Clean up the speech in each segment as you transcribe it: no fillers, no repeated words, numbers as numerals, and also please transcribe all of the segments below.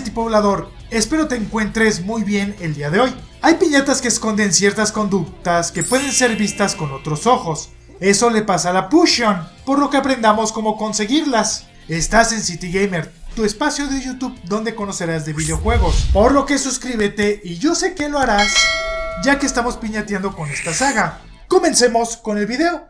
tipo volador, espero te encuentres muy bien el día de hoy. Hay piñatas que esconden ciertas conductas que pueden ser vistas con otros ojos. Eso le pasa a la Pushion, por lo que aprendamos cómo conseguirlas. Estás en City Gamer, tu espacio de YouTube donde conocerás de videojuegos, por lo que suscríbete y yo sé que lo harás, ya que estamos piñateando con esta saga. Comencemos con el video.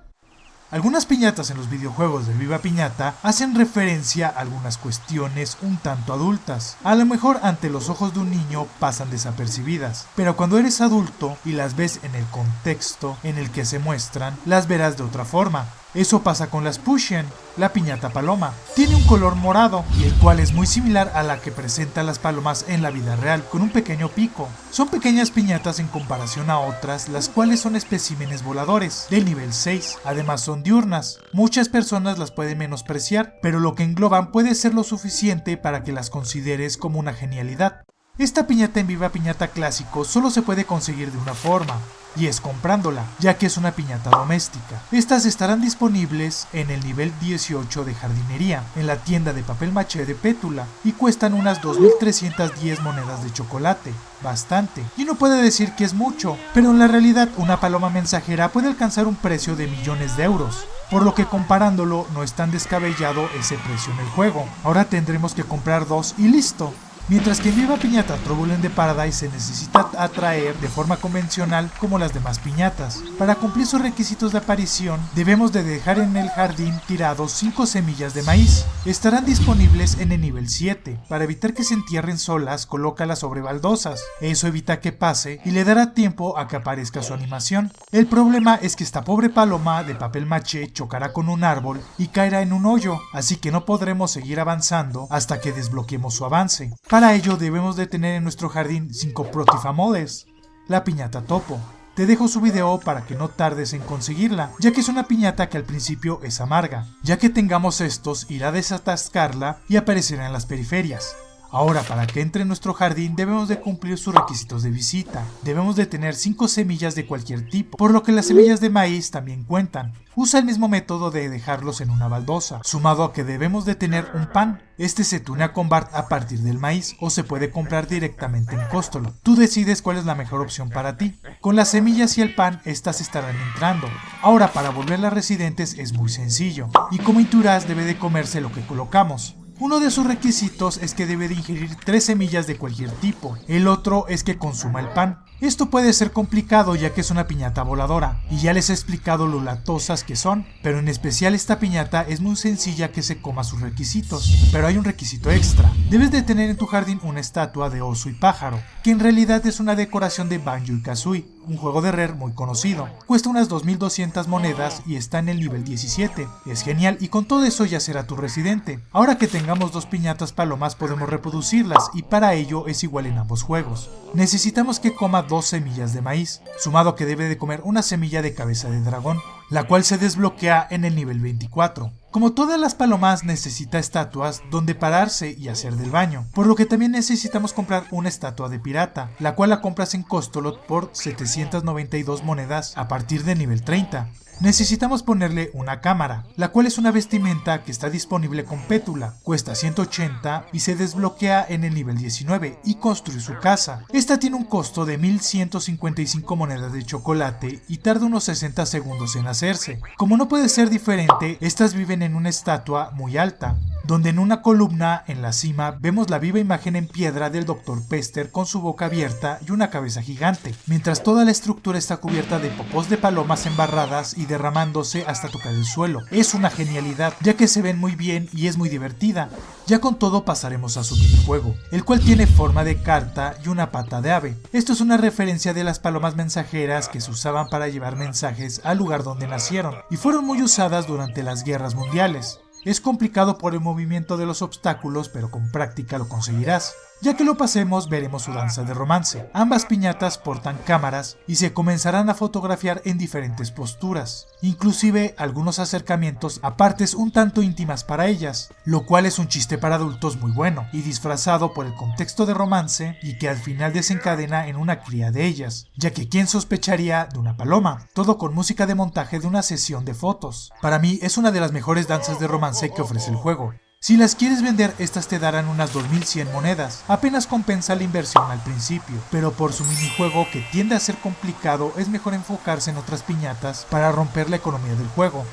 Algunas piñatas en los videojuegos de Viva Piñata hacen referencia a algunas cuestiones un tanto adultas. A lo mejor ante los ojos de un niño pasan desapercibidas, pero cuando eres adulto y las ves en el contexto en el que se muestran, las verás de otra forma. Eso pasa con las Pushion, la piñata paloma. Tiene un color morado, el cual es muy similar a la que presentan las palomas en la vida real, con un pequeño pico. Son pequeñas piñatas en comparación a otras, las cuales son especímenes voladores, del nivel 6. Además son diurnas. Muchas personas las pueden menospreciar, pero lo que engloban puede ser lo suficiente para que las consideres como una genialidad. Esta piñata en Viva Piñata Clásico solo se puede conseguir de una forma, y es comprándola, ya que es una piñata doméstica. Estas estarán disponibles en el nivel 18 de jardinería, en la tienda de papel maché de Pétula, y cuestan unas 2.310 monedas de chocolate. Bastante. Y uno puede decir que es mucho, pero en la realidad una paloma mensajera puede alcanzar un precio de millones de euros. Por lo que comparándolo no es tan descabellado ese precio en el juego. Ahora tendremos que comprar dos y listo. Mientras que en Viva Piñata Trouble in Paradise se necesita atraer de forma convencional como las demás piñatas. Para cumplir sus requisitos de aparición, debemos de dejar en el jardín tirados 5 semillas de maíz. Estarán disponibles en el nivel 7. Para evitar que se entierren solas, colócalas sobre baldosas. Eso evita que pase y le dará tiempo a que aparezca su animación. El problema es que esta pobre paloma de papel maché chocará con un árbol y caerá en un hoyo, así que no podremos seguir avanzando hasta que desbloqueemos su avance. Para ello debemos de tener en nuestro jardín 5 Protifamodes, la piñata topo. Te dejo su video para que no tardes en conseguirla, ya que es una piñata que al principio es amarga. Ya que tengamos estos, irá a desatascarla y aparecerá en las periferias. Ahora, para que entre en nuestro jardín debemos de cumplir sus requisitos de visita. Debemos de tener 5 semillas de cualquier tipo, por lo que las semillas de maíz también cuentan. Usa el mismo método de dejarlos en una baldosa, sumado a que debemos de tener un pan. Este se tunea con Bart a partir del maíz o se puede comprar directamente en Costolo. Tú decides cuál es la mejor opción para ti. Con las semillas y el pan, estas estarán entrando. Ahora, para volverlas residentes es muy sencillo, y como Inturaz debe de comerse lo que colocamos. Uno de sus requisitos es que debe de ingerir 3 semillas de cualquier tipo, el otro es que consuma el pan. Esto puede ser complicado ya que es una piñata voladora, y ya les he explicado lo latosas que son, pero en especial esta piñata es muy sencilla que se coma sus requisitos. Pero hay un requisito extra, debes de tener en tu jardín una estatua de oso y pájaro, que en realidad es una decoración de Banjo y Kazooie, un juego de Rare muy conocido. Cuesta unas 2.200 monedas y está en el nivel 17. Es genial y con todo eso ya será tu residente. Ahora que tengamos 2 piñatas palomas podemos reproducirlas y para ello es igual en ambos juegos. Necesitamos que coma 2 semillas de maíz, sumado a que debe de comer una semilla de cabeza de dragón, la cual se desbloquea en el nivel 24. Como todas las palomas necesita estatuas donde pararse y hacer del baño, por lo que también necesitamos comprar una estatua de pirata, la cual la compras en Costolot por 792 monedas a partir de nivel 30. Necesitamos ponerle una cámara, la cual es una vestimenta que está disponible con Pétula, cuesta 180 y se desbloquea en el nivel 19 y construir su casa. Esta tiene un costo de 1.155 monedas de chocolate y tarda unos 60 segundos en hacerse. Como no puede ser diferente, estas viven en una estatua muy alta, donde en una columna en la cima vemos la viva imagen en piedra del Dr. Pester con su boca abierta y una cabeza gigante, mientras toda la estructura está cubierta de popós de palomas embarradas y derramándose hasta tocar el suelo. Es una genialidad, ya que se ven muy bien y es muy divertida. Ya con todo pasaremos a su minijuego, el cual tiene forma de carta y una pata de ave. Esto es una referencia de las palomas mensajeras que se usaban para llevar mensajes al lugar donde nacieron, y fueron muy usadas durante las guerras mundiales. Es complicado por el movimiento de los obstáculos, pero con práctica lo conseguirás. Ya que lo pasemos, veremos su danza de romance. Ambas piñatas portan cámaras y se comenzarán a fotografiar en diferentes posturas, inclusive algunos acercamientos a partes un tanto íntimas para ellas, lo cual es un chiste para adultos muy bueno y disfrazado por el contexto de romance y que al final desencadena en una cría de ellas, ya que ¿quién sospecharía de una paloma? Todo con música de montaje de una sesión de fotos. Para mí es una de las mejores danzas de romance que ofrece el juego. Si las quieres vender, estas te darán unas 2100 monedas, apenas compensa la inversión al principio, pero por su minijuego que tiende a ser complicado es mejor enfocarse en otras piñatas para romper la economía del juego.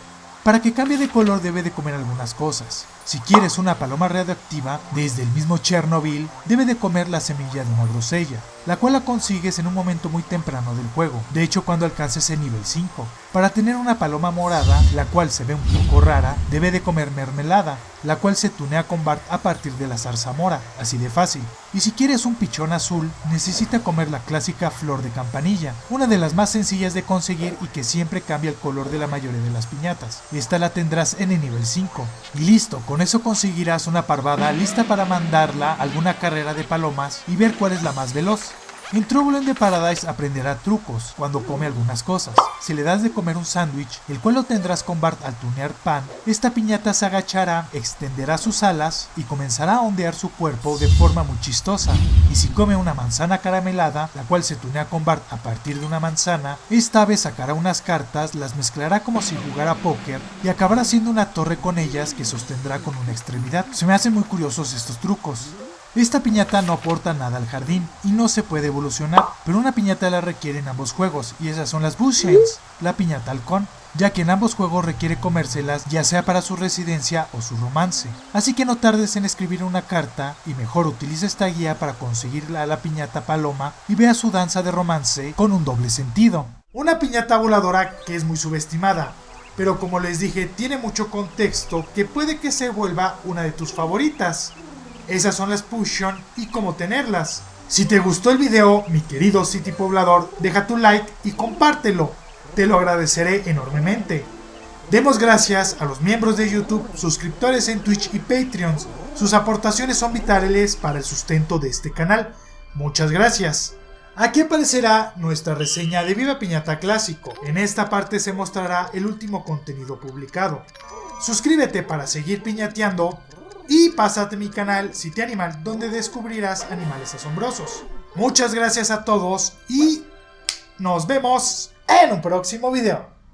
Para que cambie de color debe de comer algunas cosas. Si quieres una paloma radioactiva, desde el mismo Chernobyl, debe de comer la semilla de una grosella, la cual la consigues en un momento muy temprano del juego, de hecho cuando alcances el nivel 5. Para tener una paloma morada, la cual se ve un poco rara, debe de comer mermelada, la cual se tunea con Bart a partir de la zarzamora, así de fácil. Y si quieres un pichón azul, necesita comer la clásica flor de campanilla, una de las más sencillas de conseguir y que siempre cambia el color de la mayoría de las piñatas. Esta la tendrás en el nivel 5. Y listo, con eso conseguirás una parvada lista para mandarla a alguna carrera de palomas y ver cuál es la más veloz. En Trouble in the Paradise aprenderá trucos cuando come algunas cosas. Si le das de comer un sándwich, el cual lo tendrás con Bart al tunear pan, esta piñata se agachará, extenderá sus alas y comenzará a ondear su cuerpo de forma muy chistosa. Y si come una manzana caramelada, la cual se tunea con Bart a partir de una manzana, esta ave sacará unas cartas, las mezclará como si jugara póker y acabará haciendo una torre con ellas que sostendrá con una extremidad. Se me hacen muy curiosos estos trucos. Esta piñata no aporta nada al jardín y no se puede evolucionar, pero una piñata la requiere en ambos juegos, y esas son las Bushens, la piñata halcón, ya que en ambos juegos requiere comérselas ya sea para su residencia o su romance. Así que no tardes en escribir una carta y mejor utiliza esta guía para conseguirla a la piñata paloma y vea su danza de romance con un doble sentido. Una piñata voladora que es muy subestimada, pero como les dije tiene mucho contexto que puede que se vuelva una de tus favoritas. Esas son las Pushon y cómo tenerlas. Si te gustó el video, mi querido City Poblador, deja tu like y compártelo. Te lo agradeceré enormemente. Demos gracias a los miembros de YouTube, suscriptores en Twitch y Patreons. Sus aportaciones son vitales para el sustento de este canal. Muchas gracias. Aquí aparecerá nuestra reseña de Viva Piñata Clásico. En esta parte se mostrará el último contenido publicado. Suscríbete para seguir piñateando. Y pásate a mi canal City Animal, donde descubrirás animales asombrosos. Muchas gracias a todos y nos vemos en un próximo video.